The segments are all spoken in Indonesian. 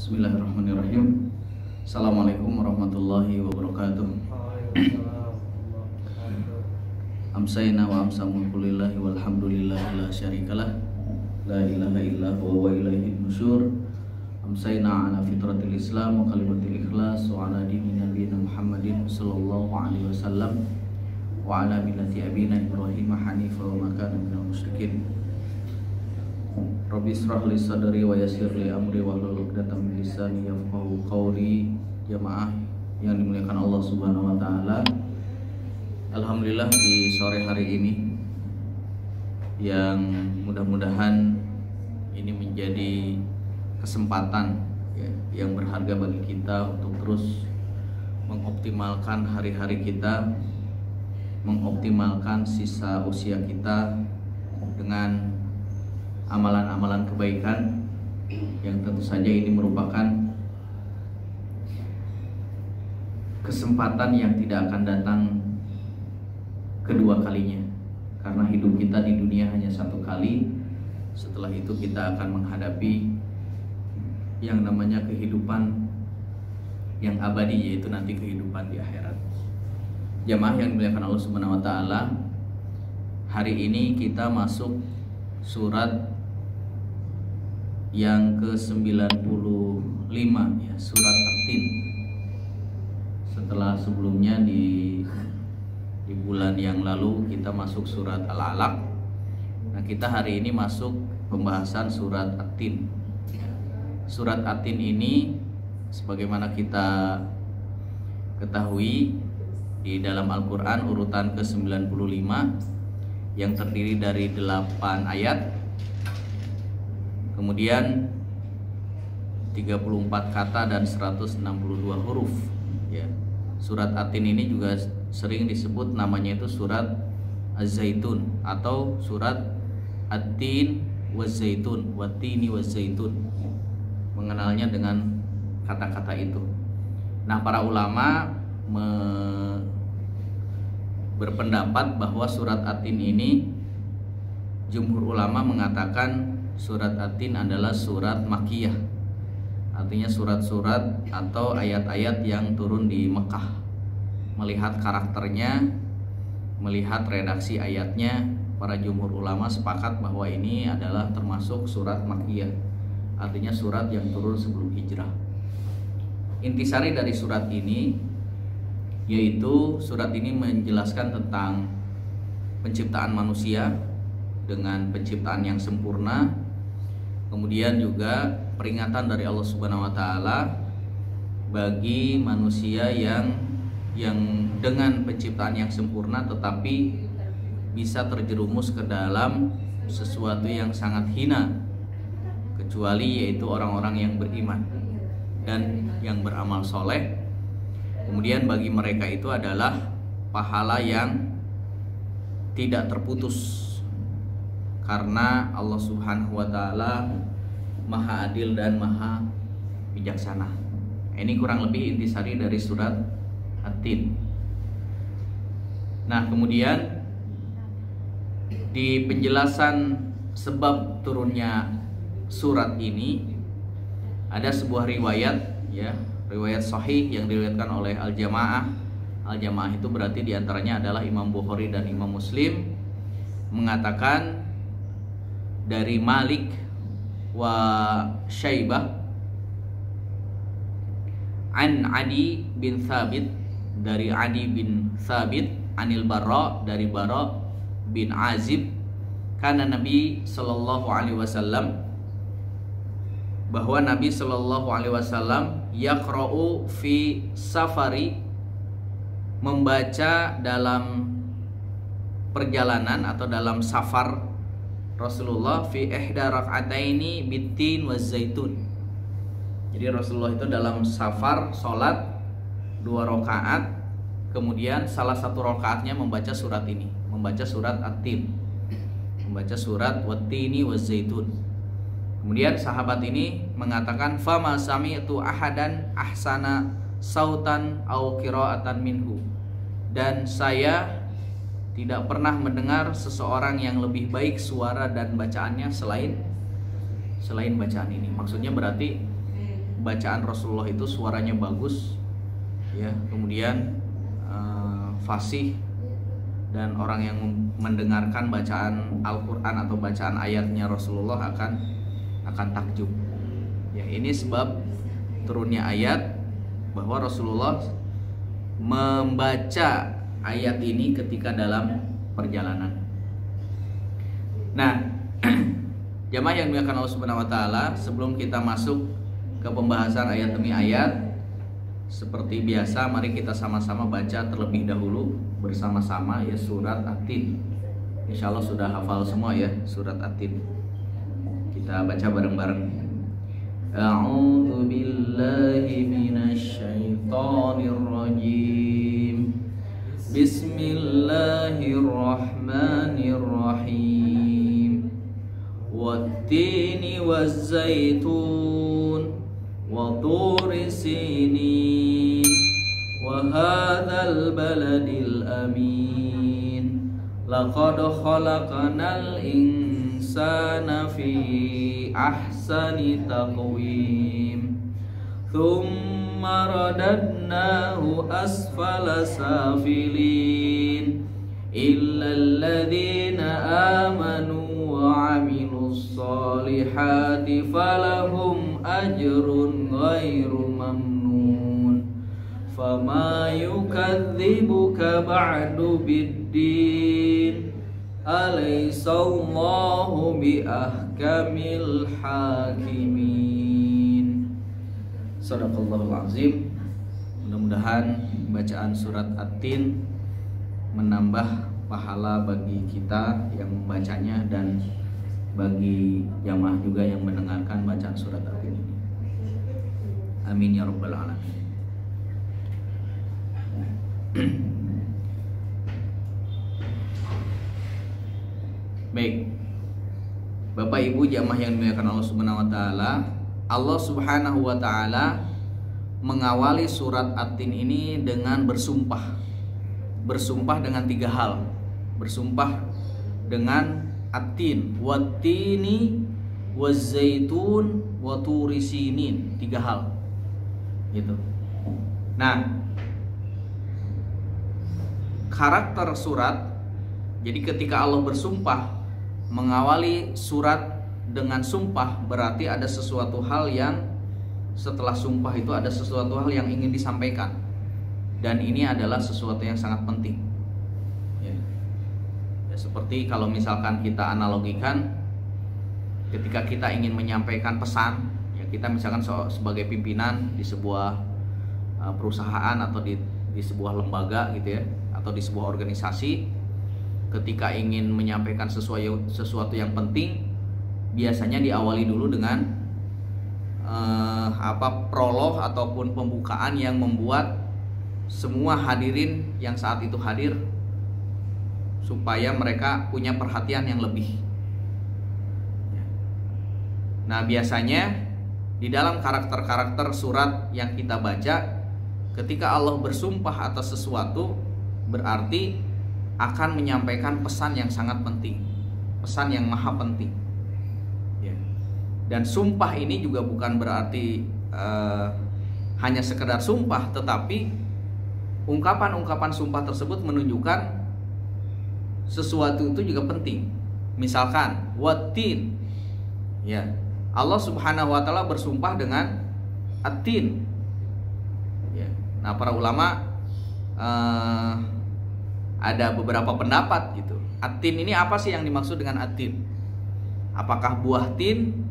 Bismillahirrahmanirrahim. Assalamualaikum warahmatullahi wabarakatuh. Amsayna wa amsamul kulillahi walhamdulillahi la syarikalah, la ilaha illa huwa wa ilaihi nusyur. Amsayna ala fitratil islam wa kalimatil ikhlas wa ala dini nabiyina Muhammadin sallallahu alaihi wasallam wa ala millati abina Ibrahim hanifa wa ma kana minal musyrikin. Rabbi israh li sadri wa yassir li amri wahlul 'uqdatam min lisani yafqahu qawli. Jamaah yang dimuliakan Allah Subhanahu wa taala. Alhamdulillah di sore hari ini yang mudah-mudahan ini menjadi kesempatan ya, yang berharga bagi kita untuk terus mengoptimalkan hari-hari kita, mengoptimalkan sisa usia kita dengan amalan-amalan kebaikan yang tentu saja ini merupakan kesempatan yang tidak akan datang kedua kalinya, karena hidup kita di dunia hanya satu kali. Setelah itu kita akan menghadapi yang namanya kehidupan yang abadi, yaitu nanti kehidupan di akhirat. Jamaah yang dimuliakan Allah Subhanahu wa taala, hari ini kita masuk surat yang ke-95 ya, surat At-Tin. Setelah sebelumnya di bulan yang lalu kita masuk surat Al-Alaq. Nah, kita hari ini masuk pembahasan surat At-Tin. Surat At-Tin ini sebagaimana kita ketahui di dalam Al-Qur'an urutan ke-95 yang terdiri dari 8 ayat. Kemudian 34 kata dan 162 huruf ya. Surat At-Tin ini juga sering disebut namanya itu surat Az-Zaitun atau surat At-Tin waz-Zaitun, Wat-Tini waz-Zaitun. Mengenalnya dengan kata-kata itu. Nah, para ulama berpendapat bahwa surat At-Tin ini, jumhur ulama mengatakan surat At-Tin adalah surat Makkiyah. Artinya surat-surat atau ayat-ayat yang turun di Mekah. Melihat karakternya, melihat redaksi ayatnya, para jumhur ulama sepakat bahwa ini adalah termasuk surat Makkiyah. Artinya surat yang turun sebelum hijrah. Intisari dari surat ini yaitu surat ini menjelaskan tentang penciptaan manusia dengan penciptaan yang sempurna. Kemudian juga peringatan dari Allah Subhanahu wa taala bagi manusia yang dengan penciptaan yang sempurna tetapi bisa terjerumus ke dalam sesuatu yang sangat hina, kecuali yaitu orang-orang yang beriman dan yang beramal soleh. Kemudian bagi mereka itu adalah pahala yang tidak terputus, karena Allah Subhanahu wa taala Maha Adil dan Maha Bijaksana. Ini kurang lebih intisari dari surat At-Tin. Nah, kemudian di penjelasan sebab turunnya surat ini ada sebuah riwayat ya, riwayat sahih yang diriwayatkan oleh Al-Jamaah. Al-Jamaah itu berarti diantaranya adalah Imam Bukhari dan Imam Muslim, mengatakan dari Malik wa Syaibah an Adi bin Thabit, dari Adi bin Thabit, anil Bara, dari Bara bin Azib, karena Nabi sallallahu alaihi wasallam, bahwa Nabi sallallahu alaihi wasallam yaqra'u fi safari, membaca dalam perjalanan atau dalam safar Rasulullah fi ihda rak'ataini bitin waz-zaitun. Jadi Rasulullah itu dalam safar sholat 2 rakaat, kemudian salah satu rakaatnya membaca surat ini, membaca surat At-Tin, membaca surat Wat-Tini waz-Zaitun. Kemudian sahabat ini mengatakan fama sami'tu ahadan ahsana sautan au qira'atan minhu, dan saya tidak pernah mendengar seseorang yang lebih baik suara dan bacaannya selain bacaan ini. Maksudnya berarti bacaan Rasulullah itu suaranya bagus, ya, kemudian fasih, dan orang yang mendengarkan bacaan Al-Quran atau bacaan ayatnya Rasulullah akan takjub. Ya, ini sebab turunnya ayat bahwa Rasulullah membaca ayat ini ketika dalam perjalanan. Nah, jamaah yang dimuliakan Allah Subhanahu wa taala, sebelum kita masuk ke pembahasan ayat demi ayat, seperti biasa mari kita sama-sama baca terlebih dahulu bersama-sama ya surat At-Tin. Insyaallah sudah hafal semua ya surat At-Tin. Kita baca bareng-bareng. A'udzu billahi minasy syaithanir rajim. Bismillahirrahmanirrahim. Wat-tini waz-zaitun wa turi sinin wa hadzal baladil amin. Laqad khalaqnal insana fi ahsani taqwim. Thumma radadnahu asfala safilin illa alladhina amanu wa amilus solihati falahum ajrun ghairu mamnun. Fama yukadzibuka ba'du biddin. Alaysallahu biahkamil hakimin. Shadaqallahul azim. Mudah-mudahan bacaan surat At-Tin menambah pahala bagi kita yang membacanya dan bagi jamaah juga yang mendengarkan bacaan surat At-Tin ini. Amin ya rabbal alamin. Baik, Bapak Ibu jamaah yang dimuliakan Allah Subhanahu wa taala, Allah Subhanahu wa taala mengawali surat At-Tin ini dengan bersumpah. Bersumpah dengan 3 hal. Bersumpah dengan At-Tin, wat-tini, waz-zaitun, wa turi sinin, 3 hal. Gitu. Nah, karakter surat, jadi ketika Allah bersumpah mengawali surat dengan sumpah, berarti ada sesuatu hal yang setelah sumpah itu ada sesuatu hal yang ingin disampaikan, dan ini adalah sesuatu yang sangat penting ya. Ya, seperti kalau misalkan kita analogikan, ketika kita ingin menyampaikan pesan ya, kita misalkan sebagai pimpinan di sebuah perusahaan atau di sebuah lembaga gitu ya, atau di sebuah organisasi, ketika ingin menyampaikan sesuatu yang penting, biasanya diawali dulu dengan prolog ataupun pembukaan yang membuat semua hadirin yang saat itu hadir supaya mereka punya perhatian yang lebih. Nah, biasanya di dalam karakter-karakter surat yang kita baca, ketika Allah bersumpah atas sesuatu, berarti akan menyampaikan pesan yang sangat penting, pesan yang maha penting. Dan sumpah ini juga bukan berarti hanya sekedar sumpah, tetapi ungkapan-ungkapan sumpah tersebut menunjukkan sesuatu itu juga penting. Misalkan wat-tin, ya, Allah Subhanahu wa taala bersumpah dengan At-Tin. Ya. Nah, para ulama ada beberapa pendapat gitu. At-Tin ini apa sih yang dimaksud dengan At-Tin? Apakah buah tin,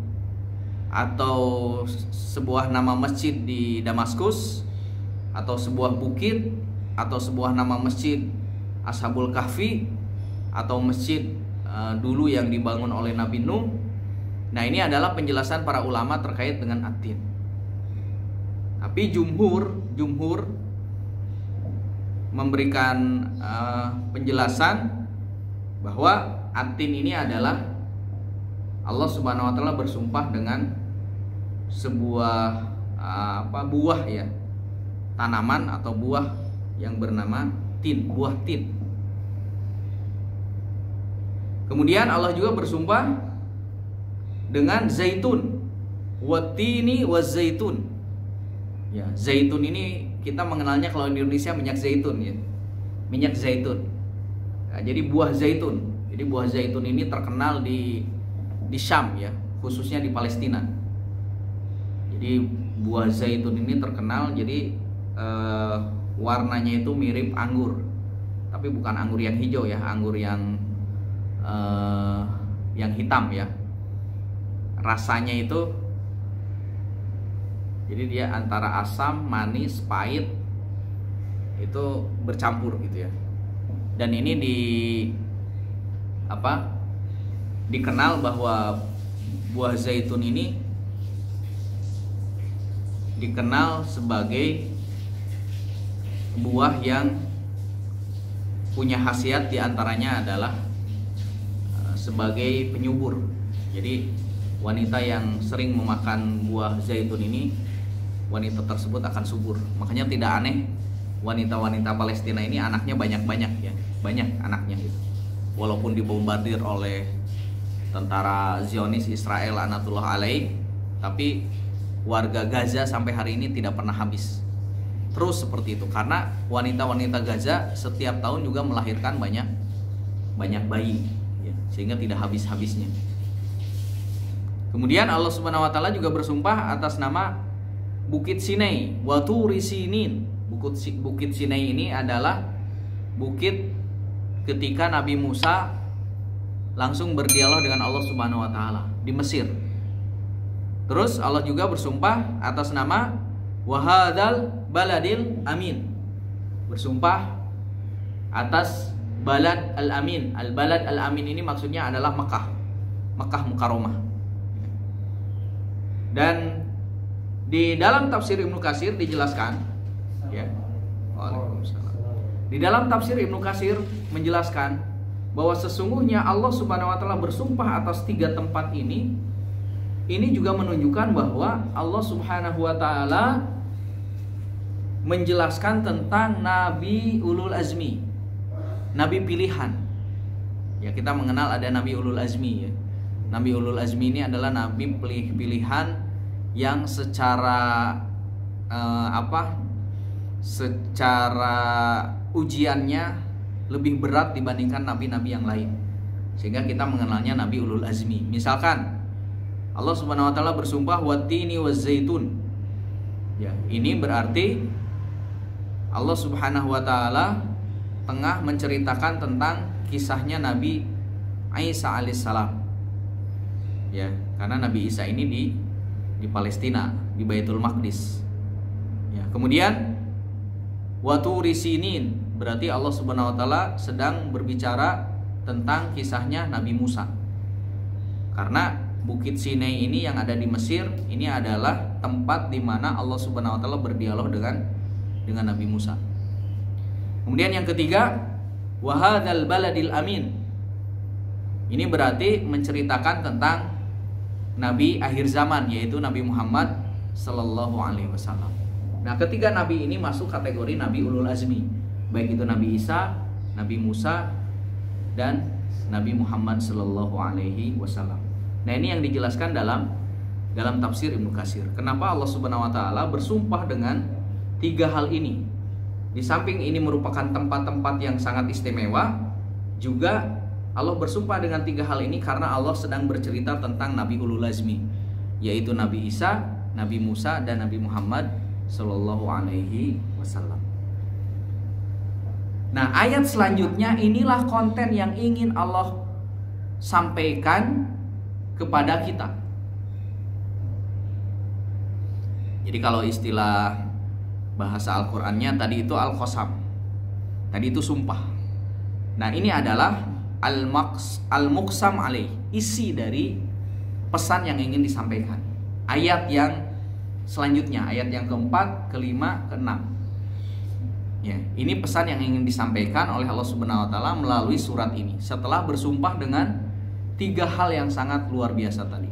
atau sebuah nama masjid di Damaskus, atau sebuah bukit, atau sebuah nama masjid Ashabul Kahfi, atau masjid dulu yang dibangun oleh Nabi Nuh? Nah, ini adalah penjelasan para ulama terkait dengan At-Tin. Tapi jumhur memberikan penjelasan bahwa At-Tin ini adalah Allah Subhanahu wa taala bersumpah dengan sebuah buah ya, tanaman atau buah yang bernama tin, buah tin. Kemudian Allah juga bersumpah dengan zaitun, wat-tini waz-zaitun. Ya, zaitun ini kita mengenalnya kalau di Indonesia minyak zaitun ya. Minyak zaitun. Nah, jadi buah zaitun. Jadi buah zaitun ini terkenal di Syam ya, khususnya di Palestina. Jadi buah zaitun ini terkenal, jadi warnanya itu mirip anggur, tapi bukan anggur yang hijau ya, anggur yang hitam ya. Rasanya itu, jadi dia antara asam, manis, pahit itu bercampur gitu ya. Dan ini dikenal bahwa buah zaitun ini dikenal sebagai buah yang punya khasiat, diantaranya adalah sebagai penyubur. Jadi wanita yang sering memakan buah zaitun ini, wanita tersebut akan subur. Makanya tidak aneh wanita-wanita Palestina ini anaknya banyak-banyak ya, banyak anaknya gitu. Walaupun dibombardir oleh tentara Zionis Israel laknatullah alaih, tapi warga Gaza sampai hari ini tidak pernah habis. Terus seperti itu, karena wanita-wanita Gaza setiap tahun juga melahirkan banyak bayi ya, sehingga tidak habis-habisnya. Kemudian Allah Subhanahu wa taala juga bersumpah atas nama Bukit Sinai, wa Turi Sinin. Bukit Sinai ini adalah bukit ketika Nabi Musa langsung berdialog dengan Allah Subhanahu wa taala di Mesir. Terus Allah juga bersumpah atas nama Wahadal Baladil Amin. Bersumpah atas Balad Al-Amin. Al-Balad Al-Amin ini maksudnya adalah Mekah. Mekah Mukarramah. Dan di dalam tafsir Ibnu Katsir dijelaskan ya. Waalaikumsalam. Di dalam tafsir Ibnu Katsir menjelaskan bahwa sesungguhnya Allah Subhanahu wa taala bersumpah atas 3 tempat ini juga menunjukkan bahwa Allah Subhanahu wa taala menjelaskan tentang Nabi Ulul Azmi, Nabi pilihan. Ya, kita mengenal ada Nabi Ulul Azmi ya. Nabi Ulul Azmi ini adalah Nabi pilihan yang secara secara ujiannya lebih berat dibandingkan nabi-nabi yang lain, sehingga kita mengenalnya Nabi Ulul Azmi. Misalkan Allah Subhanahu wa taala bersumpah wattini wazzaitun. Ya, ini berarti Allah Subhanahu wa taala tengah menceritakan tentang kisahnya Nabi Isa alaihissalam. Ya, karena Nabi Isa ini di Palestina, di Baitul Maqdis. Ya, kemudian wa Turi Sinin, berarti Allah Subhanahu wa taala sedang berbicara tentang kisahnya Nabi Musa. Karena Bukit Sinai ini yang ada di Mesir ini adalah tempat di mana Allah Subhanahu wa taala berdialog dengan Nabi Musa. Kemudian yang ketiga, wahadzal baladil amin. Ini berarti menceritakan tentang Nabi akhir zaman, yaitu Nabi Muhammad sallallahu alaihi wasallam. Nah, ketiga nabi ini masuk kategori Nabi Ulul Azmi, baik itu Nabi Isa, Nabi Musa, dan Nabi Muhammad sallallahu alaihi wasallam. Nah, ini yang dijelaskan dalam tafsir Ibnu Katsir. Kenapa Allah Subhanahu wa taala bersumpah dengan 3 hal ini? Di samping ini merupakan tempat-tempat yang sangat istimewa, juga Allah bersumpah dengan 3 hal ini karena Allah sedang bercerita tentang Nabi Ulul Azmi, yaitu Nabi Isa, Nabi Musa, dan Nabi Muhammad sallallahu alaihi wasallam. Nah, ayat selanjutnya inilah konten yang ingin Allah sampaikan kepada kita. Jadi kalau istilah bahasa Al-Qur'annya tadi itu al-qasam. Tadi itu sumpah. Nah, ini adalah al-muqsam alaih, isi dari pesan yang ingin disampaikan. Ayat yang selanjutnya, ayat yang keempat, kelima, keenam. Ya, ini pesan yang ingin disampaikan oleh Allah Subhanahu wa taala melalui surat ini. Setelah bersumpah dengan 3 hal yang sangat luar biasa tadi.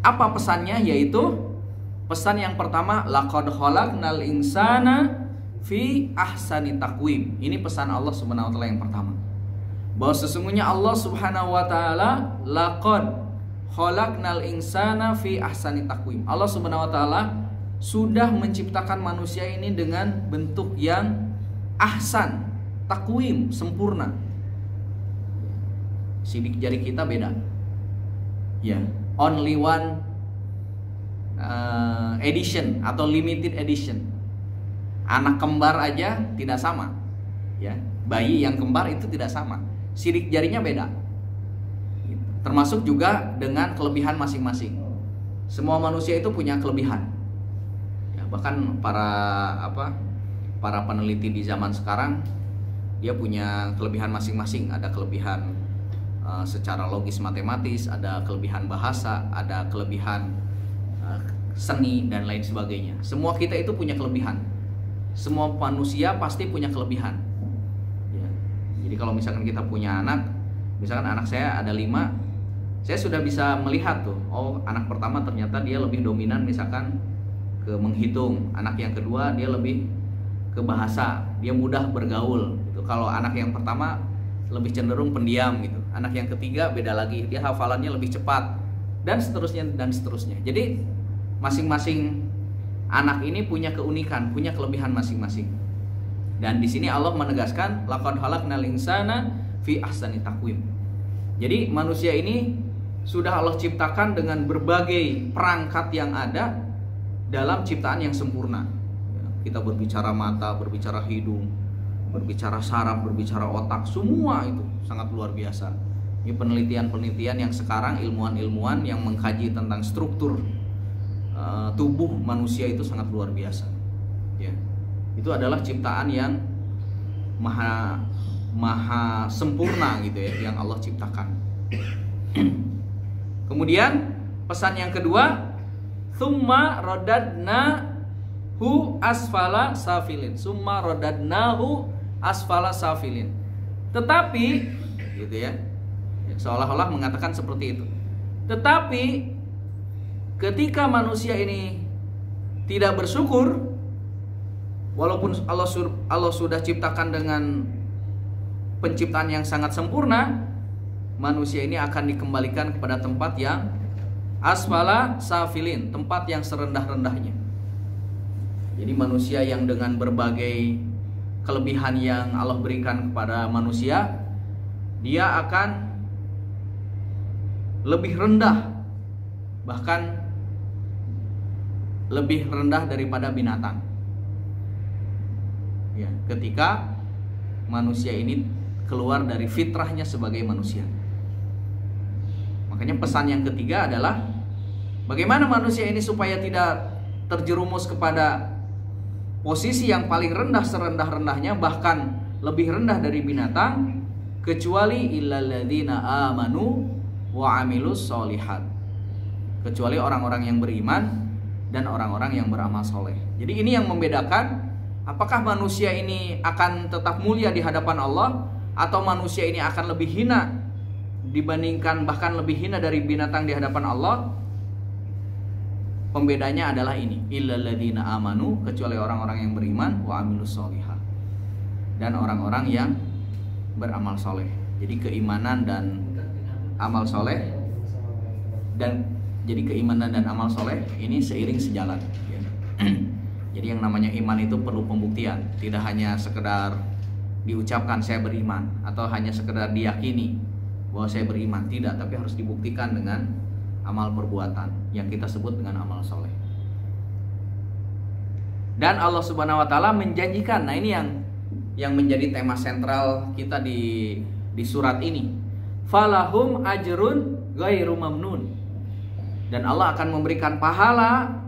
Apa pesannya? Yaitu pesan yang pertama, laqad khalaqnal insana fi ahsani taqwim. Ini pesan Allah Subhanahu wa taala yang pertama. Bahwa sesungguhnya Allah Subhanahu wa taala laqad khalaqnal insana fi ahsani taqwim. Allah Subhanahu wa taala sudah menciptakan manusia ini dengan bentuk yang ahsan, takwim, sempurna. Sidik jari kita beda. Ya, only one edition atau limited edition. Anak kembar aja tidak sama. Ya, bayi yang kembar itu tidak sama. Sidik jarinya beda. Termasuk juga dengan kelebihan masing-masing. Semua manusia itu punya kelebihan. Ya, bahkan para peneliti di zaman sekarang dia punya kelebihan masing-masing. Ada kelebihan secara logis matematis, ada kelebihan bahasa, ada kelebihan seni dan lain sebagainya. Semua kita itu punya kelebihan. Semua manusia pasti punya kelebihan. Ya. Jadi kalau misalkan kita punya anak, misalkan anak saya ada 5, saya sudah bisa melihat tuh, oh anak pertama ternyata dia lebih dominan misalkan ke menghitung, anak yang kedua dia lebih ke bahasa, dia mudah bergaul gitu. Kalau anak yang pertama lebih cenderung pendiam gitu, anak yang ketiga beda lagi, dia hafalannya lebih cepat, dan seterusnya dan seterusnya. Jadi masing-masing anak ini punya keunikan, punya kelebihan masing-masing. Dan di sini Allah menegaskan laqad khalaqnal insana fi ahsani taqwim. Jadi manusia ini sudah Allah ciptakan dengan berbagai perangkat yang ada dalam ciptaan yang sempurna. Kita berbicara mata, berbicara hidung, berbicara saraf, berbicara otak, semua itu sangat luar biasa. Ini penelitian-penelitian yang sekarang ilmuwan-ilmuwan yang mengkaji tentang struktur tubuh manusia itu sangat luar biasa. Ya, itu adalah ciptaan yang maha sempurna gitu ya, yang Allah ciptakan. Kemudian pesan yang kedua, tsumma radadnahu asfala safilin. Tsumma radadnahu asfala safilin. Tetapi gitu ya, seolah-olah mengatakan seperti itu. Tetapi ketika manusia ini tidak bersyukur, walaupun Allah sudah ciptakan dengan penciptaan yang sangat sempurna, manusia ini akan dikembalikan kepada tempat yang asfala safilin, tempat yang serendah-rendahnya. Jadi manusia yang dengan berbagai kelebihan yang Allah berikan kepada manusia, dia akan lebih rendah, bahkan lebih rendah daripada binatang. Ya, ketika manusia ini keluar dari fitrahnya sebagai manusia. Makanya pesan yang ketiga adalah bagaimana manusia ini supaya tidak terjerumus kepada posisi yang paling rendah serendah-rendahnya, bahkan lebih rendah dari binatang, kecuali illalladzina amanu wa amilus solihat, kecuali orang-orang yang beriman dan orang-orang yang beramal soleh. Jadi ini yang membedakan apakah manusia ini akan tetap mulia di hadapan Allah, atau manusia ini akan lebih hina dibandingkan, bahkan lebih hina dari binatang di hadapan Allah. Pembedanya adalah ini, illalladzina amanu, kecuali orang-orang yang beriman, wa amilus solihat, dan orang-orang yang beramal soleh. Jadi keimanan dan amal soleh, dan jadi keimanan dan amal soleh ini seiring sejalan. Jadi yang namanya iman itu perlu pembuktian, tidak hanya sekedar diucapkan saya beriman, atau hanya sekedar diyakini bahwa saya beriman, tidak, tapi harus dibuktikan dengan amal perbuatan yang kita sebut dengan amal soleh. Dan Allah Subhanahu wa taala menjanjikan, nah ini yang menjadi tema sentral kita di surat ini. Falahum ajrun ghairu mamnun. Dan Allah akan memberikan pahala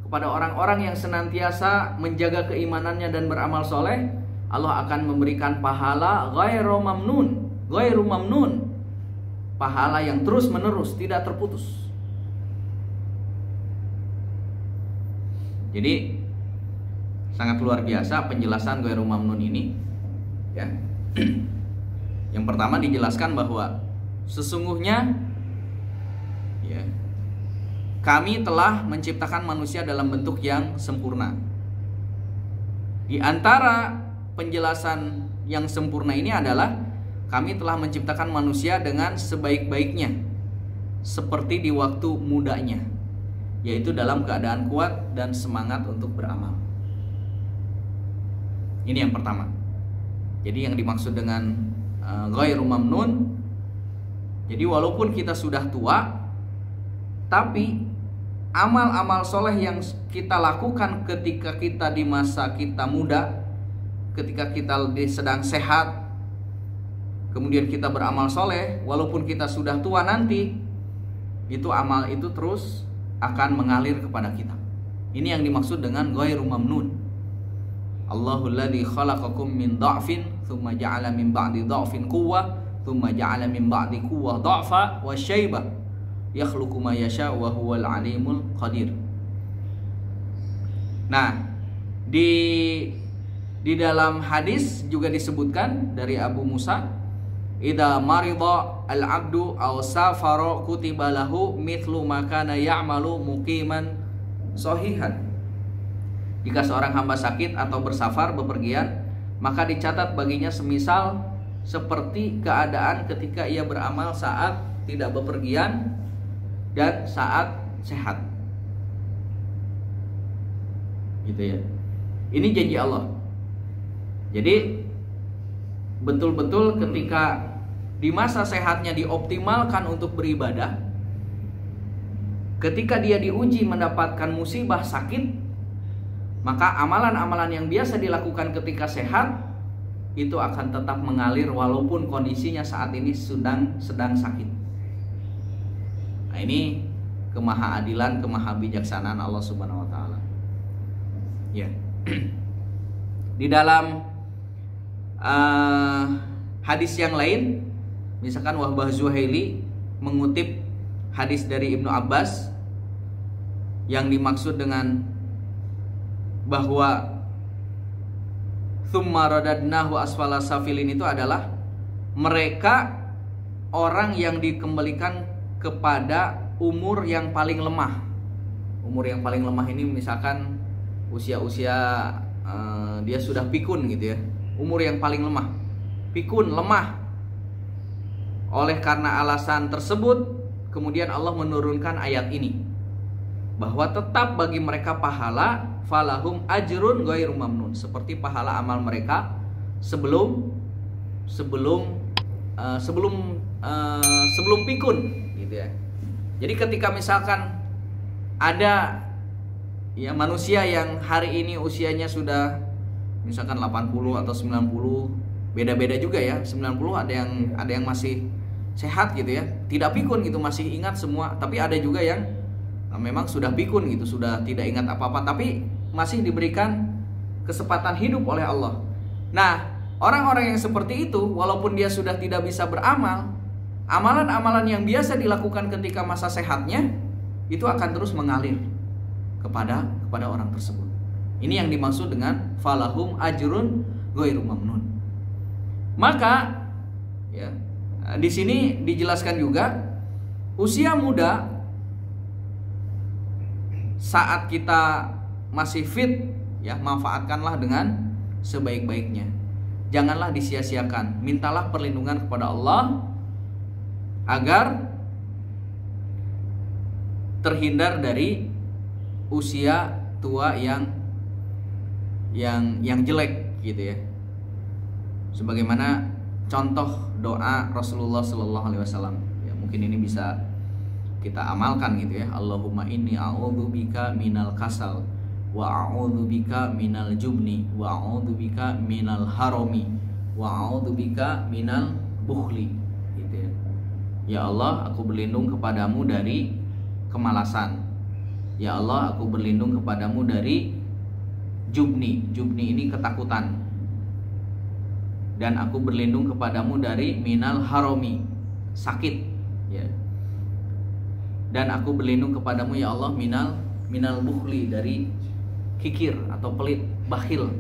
kepada orang-orang yang senantiasa menjaga keimanannya dan beramal soleh. Allah akan memberikan pahala ghairu mamnun, ghairu mamnun, pahala yang terus menerus, tidak terputus. Jadi sangat luar biasa penjelasan ghairu mamnun ini, ya. Yang pertama dijelaskan bahwa sesungguhnya, ya, kami telah menciptakan manusia dalam bentuk yang sempurna. Di antara penjelasan yang sempurna ini adalah kami telah menciptakan manusia dengan sebaik-baiknya, seperti di waktu mudanya. yaitu dalam keadaan kuat dan semangat untuk beramal. Ini yang pertama. Jadi yang dimaksud dengan ghairu mamnun, jadi walaupun kita sudah tua, tapi amal-amal soleh yang kita lakukan ketika kita di masa kita muda, ketika kita sedang sehat, kemudian kita beramal soleh, walaupun kita sudah tua nanti, itu amal itu terus akan mengalir kepada kita. Ini yang dimaksud dengan ghairu mamnun. Allahul ladzi khalaqakum min dha'fin tsumma ja'ala min ba'di dha'fin quwwah tsumma ja'ala min ba'di quwwah dha'fa wa syaibah yakhluqu ma yasha wa huwal alimul qadir. Nah, di dalam hadis juga disebutkan dari Abu Musa, idza marida al-'abdu aw safara kutiba lahu mithlu ma kana ya'malu muqiman sahihan. Jika seorang hamba sakit atau bersafar bepergian, maka dicatat baginya semisal seperti keadaan ketika ia beramal saat tidak bepergian dan saat sehat. Gitu ya. Ini janji Allah. Jadi betul-betul ketika di masa sehatnya dioptimalkan untuk beribadah, ketika dia diuji mendapatkan musibah sakit, maka amalan-amalan yang biasa dilakukan ketika sehat itu akan tetap mengalir walaupun kondisinya saat ini sedang sakit. Nah, ini kemahaadilan, kemahabijaksanaan Allah Subhanahu wa taala. Ya. Di dalam hadis yang lain, misalkan Wahbah Zuhaili mengutip hadis dari Ibnu Abbas yang dimaksud dengan bahwa tsumma radadnahu asfala safilin itu adalah mereka orang yang dikembalikan kepada umur yang paling lemah. Umur yang paling lemah ini misalkan usia-usia dia sudah pikun gitu ya. Umur yang paling lemah, pikun, lemah. Oleh karena alasan tersebut, kemudian Allah menurunkan ayat ini, bahwa tetap bagi mereka pahala, falahum ajrun ghairu mamnun, seperti pahala amal mereka sebelum pikun gitu ya. Jadi ketika misalkan ada ya manusia yang hari ini usianya sudah misalkan 80 atau 90, beda-beda juga ya. 90 ada yang masih sehat gitu ya, tidak pikun gitu, masih ingat semua. Tapi ada juga yang memang sudah pikun gitu, sudah tidak ingat apa-apa, tapi masih diberikan kesempatan hidup oleh Allah. Nah, orang-orang yang seperti itu, walaupun dia sudah tidak bisa beramal, amalan-amalan yang biasa dilakukan ketika masa sehatnya itu akan terus mengalir kepada orang tersebut. Ini yang dimaksud dengan falahum ajrun ghairu mamnun. Maka ya, di sini dijelaskan juga usia muda saat kita masih fit ya, manfaatkanlah dengan sebaik-baiknya. Janganlah disia-siakan. Mintalah perlindungan kepada Allah agar terhindar dari usia tua yang jelek gitu ya. Sebagaimana contoh doa Rasulullah sallallahu alaihi wasallam. Ya, mungkin ini bisa kita amalkan gitu ya. Allahumma inni a'udzubika minal kasal wa a'udzubika minal jubni wa a'udzubika minal harami wa a'udzubika minal bukhli gitu ya. Ya Allah, aku berlindung kepadamu dari kemalasan. Ya Allah, aku berlindung kepadamu dari jubni. Jubni ini ketakutan. Dan aku berlindung kepadamu dari minal harami, sakit ya. Dan aku berlindung kepadamu ya Allah minal bukhli, dari kikir atau pelit, bakhil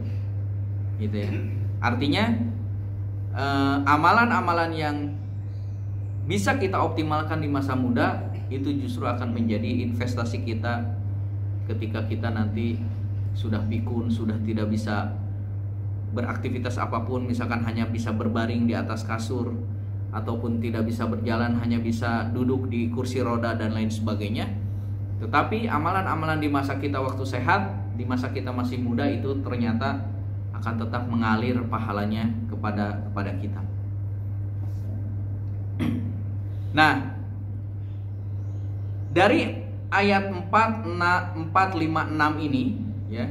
gitu ya. Artinya amalan-amalan yang bisa kita optimalkan di masa muda itu justru akan menjadi investasi kita ketika kita nanti sudah pikun, sudah tidak bisa beraktivitas apapun, misalkan hanya bisa berbaring di atas kasur ataupun tidak bisa berjalan, hanya bisa duduk di kursi roda dan lain sebagainya. Tetapi amalan-amalan di masa kita waktu sehat, di masa kita masih muda itu ternyata akan tetap mengalir pahalanya kepada kita. Nah, dari ayat 4, 5, 6 ini ya,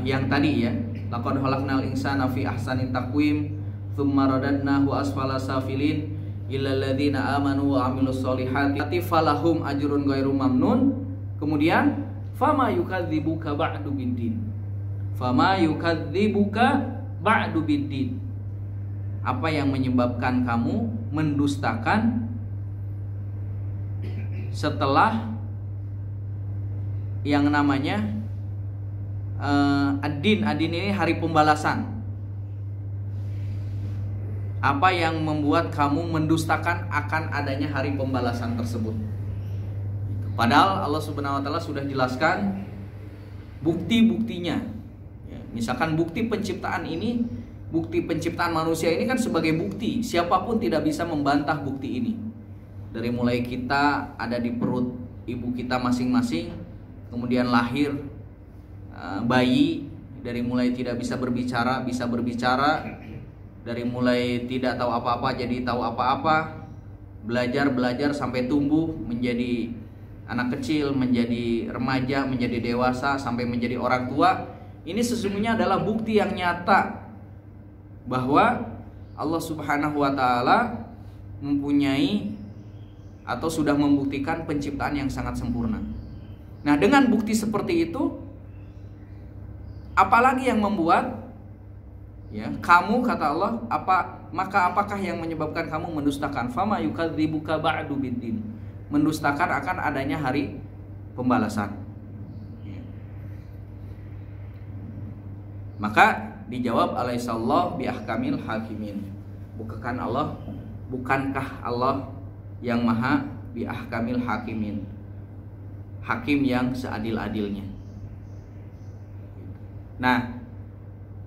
yang tadi ya, laqad khalaqnal insana fi ahsani taqwim tsumma radadnahu asfala safilin illal ladzina amanu wa amilus solihati falahum ajrun ghairu mamnun. Kemudian fama yukadzibuka ba'du biddin. Fama yukadzibuka ba'du biddin. Apa yang menyebabkan kamu mendustakan setelah yang namanya ad-din. Ad-din ini hari pembalasan. Apa yang membuat kamu mendustakan akan adanya hari pembalasan tersebut? Padahal Allah Subhanahu wa taala sudah jelaskan bukti-buktinya. Ya, misalkan bukti penciptaan ini, bukti penciptaan manusia ini kan sebagai bukti. Siapapun tidak bisa membantah bukti ini. Dari mulai kita ada di perut ibu kita masing-masing, kemudian lahir bayi, dari mulai tidak bisa berbicara, bisa berbicara, dari mulai tidak tahu apa-apa jadi tahu apa-apa, belajar sampai tumbuh menjadi anak kecil, menjadi remaja, menjadi dewasa, sampai menjadi orang tua. Ini sesungguhnya adalah bukti yang nyata bahwa Allah Subhanahu wa taala mempunyai atau sudah membuktikan penciptaan yang sangat sempurna. Nah, dengan bukti seperti itu, apalagi yang membuat ya kamu, kata Allah, apakah yang menyebabkan kamu mendustakan? Fama yukadzibuka ba'du biddin. Mendustakan akan adanya hari pembalasan. Ya. Maka dijawab alaihissallahu biahkamil hakimin. Bukankah Allah yang maha biahkamil hakimin, hakim yang seadil-adilnya. Nah,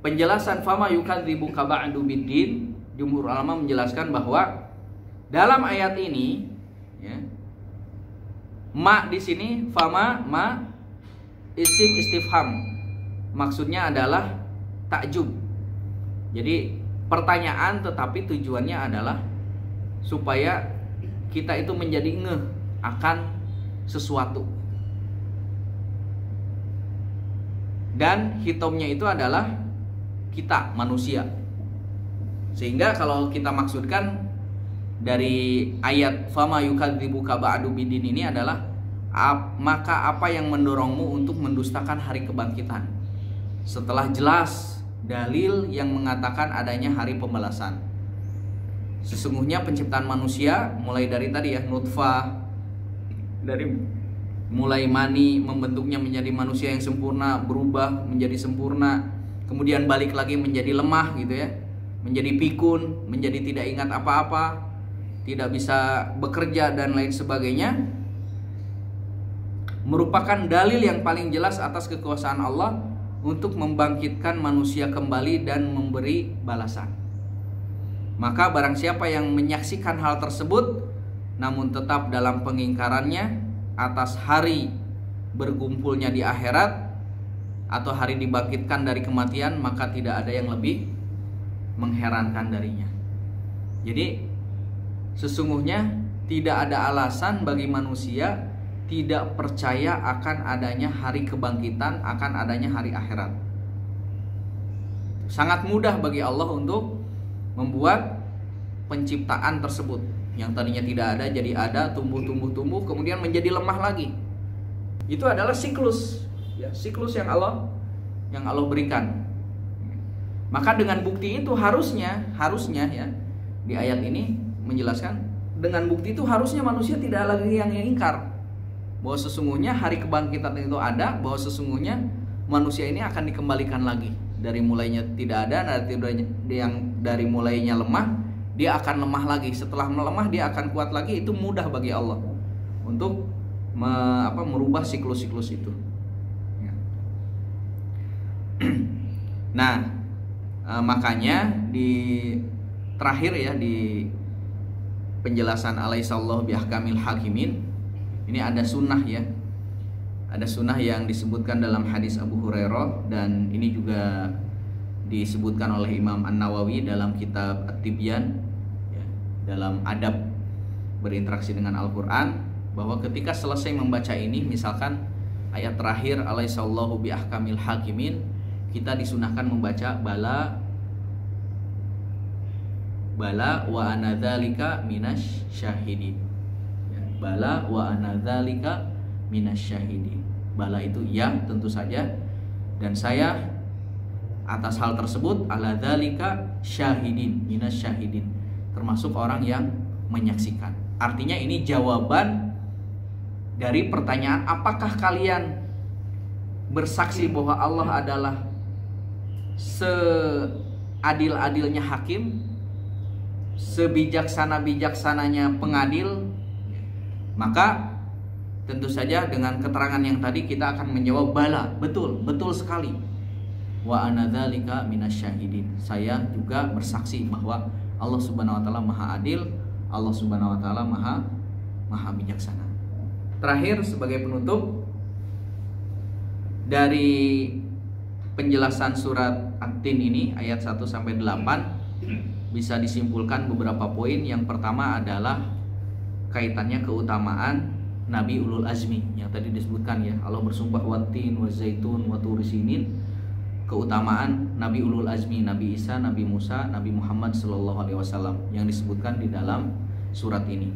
penjelasan fama yukadzibuka ba'du biddin, jumhur ulama menjelaskan bahwa dalam ayat ini ya, ma di sini fama ma isim istifham, maksudnya adalah takjub. Jadi pertanyaan tetapi tujuannya adalah supaya kita itu menjadi ngeh akan sesuatu. Dan hitomnya itu adalah kita, manusia. Sehingga kalau kita maksudkan dari ayat fama yukadzibuka ba'du biddin ini adalah maka apa yang mendorongmu untuk mendustakan hari kebangkitan setelah jelas dalil yang mengatakan adanya hari pembalasan. Sesungguhnya penciptaan manusia mulai dari tadi ya, nutfah, dari mulai mani membentuknya menjadi manusia yang sempurna, berubah menjadi sempurna, kemudian balik lagi menjadi lemah gitu ya, menjadi pikun, menjadi tidak ingat apa-apa, tidak bisa bekerja dan lain sebagainya, merupakan dalil yang paling jelas atas kekuasaan Allah untuk membangkitkan manusia kembali dan memberi balasan. Maka barang siapa yang menyaksikan hal tersebut namun tetap dalam pengingkarannya atas hari berkumpulnya di akhirat atau hari dibangkitkan dari kematian, maka tidak ada yang lebih mengherankan darinya. Jadi sesungguhnya tidak ada alasan bagi manusia tidak percaya akan adanya hari kebangkitan, akan adanya hari akhirat. Sangat mudah bagi Allah untuk membuat penciptaan tersebut yang tadinya tidak ada jadi ada, tumbuh, kemudian menjadi lemah lagi. Itu adalah siklus, ya, siklus yang Allah berikan. Maka dengan bukti itu harusnya ya, di ayat ini menjelaskan, dengan bukti itu harusnya manusia tidak lagi yang ingkar bahwa sesungguhnya hari kebangkitan itu ada, bahwa sesungguhnya manusia ini akan dikembalikan lagi. Dari mulainya tidak ada, dari mulainya lemah, dia akan lemah lagi. Setelah melemah dia akan kuat lagi. Itu mudah bagi Allah untuk merubah siklus-siklus itu. Nah, makanya di terakhir ya, di penjelasan alaihissallahu biahkamil hakimin Ini ada sunnah ya. Ada sunnah yang disebutkan dalam hadis Abu Hurairah, dan ini juga disebutkan oleh Imam An-Nawawi dalam kitab At-Tibyan ya, dalam adab berinteraksi dengan Al-Quran, bahwa ketika selesai membaca ini, misalkan ayat terakhir alaihissallahu bi ahkamil hakimin, kita disunahkan membaca bala wa anadzalika minas syahidin ya, bala wa anadzalika minasyahidin. Bala itu ya, tentu saja, dan saya atas hal tersebut ala dzalika syahidin, minasyahidin, termasuk orang yang menyaksikan. Artinya ini jawaban dari pertanyaan, apakah kalian bersaksi bahwa Allah adalah seadil-adilnya hakim, sebijaksana-bijaksananya pengadil? Maka tentu saja dengan keterangan yang tadi kita akan menjawab bala, betul, betul sekali. Wa anadzalika minasyahidin. Saya juga bersaksi bahwa Allah Subhanahu wa taala Maha Adil, Allah Subhanahu wa taala Maha bijaksana. Terakhir sebagai penutup dari penjelasan surat At-Tin ini ayat 1 sampai 8 bisa disimpulkan beberapa poin. Yang pertama adalah kaitannya keutamaan Nabi Ulul Azmi yang tadi disebutkan ya. Allah bersumpah watin, wazaitun, waturisinin. Keutamaan Nabi Ulul Azmi, Nabi Isa, Nabi Musa, Nabi Muhammad SAW yang disebutkan di dalam surat ini.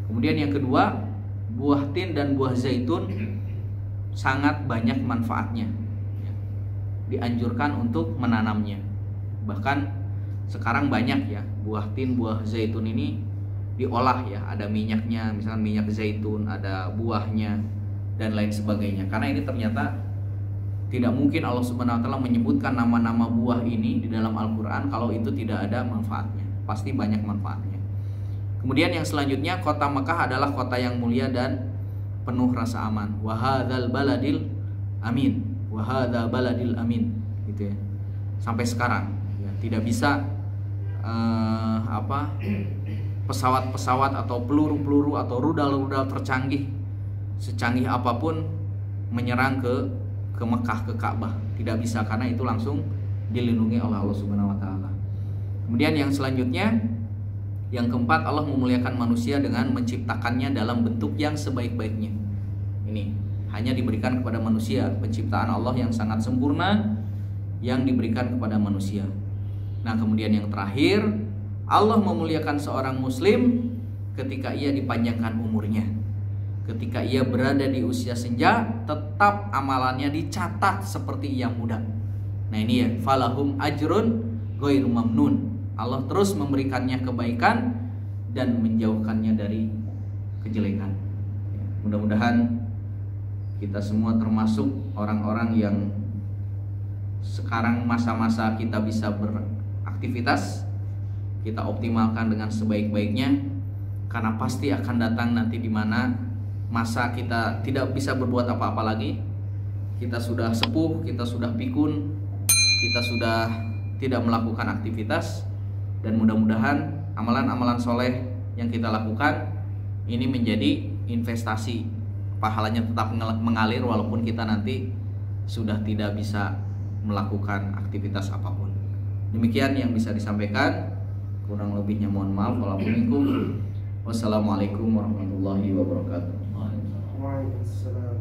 Kemudian yang kedua, buah tin dan buah zaitun sangat banyak manfaatnya. Dianjurkan untuk menanamnya. Bahkan sekarang banyak ya buah tin, buah zaitun ini diolah ya, ada minyaknya, misalkan minyak zaitun, ada buahnya dan lain sebagainya. Karena ini ternyata tidak mungkin Allah Subhanahu wa taala menyebutkan nama-nama buah ini di dalam Al-Qur'an kalau itu tidak ada manfaatnya. Pasti banyak manfaatnya. Kemudian yang selanjutnya, kota Mekah adalah kota yang mulia dan penuh rasa aman. Wa hadzal baladil amin. Wa hadzal baladil amin, gitu ya. Sampai sekarang ya, tidak bisa pesawat-pesawat atau peluru-peluru atau rudal-rudal tercanggih secanggih apapun menyerang ke Mekah, ke Ka'bah. Tidak bisa, karena itu langsung dilindungi oleh Allah Subhanahu wa taala. Kemudian yang selanjutnya, yang keempat, Allah memuliakan manusia dengan menciptakannya dalam bentuk yang sebaik-baiknya. Ini hanya diberikan kepada manusia, penciptaan Allah yang sangat sempurna yang diberikan kepada manusia. Nah, kemudian yang terakhir, Allah memuliakan seorang muslim ketika ia dipanjangkan umurnya. Ketika ia berada di usia senja, tetap amalannya dicatat seperti yang muda. Nah ini ya, falahum ajrun ghairu mamnun. Allah terus memberikannya kebaikan dan menjauhkannya dari kejelekan. Mudah-mudahan kita semua termasuk orang-orang yang sekarang masa-masa kita bisa beraktivitas, kita optimalkan dengan sebaik-baiknya, karena pasti akan datang nanti di mana masa kita tidak bisa berbuat apa-apa lagi. Kita sudah sepuh, kita sudah pikun, kita sudah tidak melakukan aktivitas. Dan mudah-mudahan amalan-amalan soleh yang kita lakukan ini menjadi investasi, pahalanya tetap mengalir walaupun kita nanti sudah tidak bisa melakukan aktivitas apapun. Demikian yang bisa disampaikan, kurang lebihnya mohon maaf. Wassalamualaikum warahmatullahi wabarakatuh. Waalaikumsalam.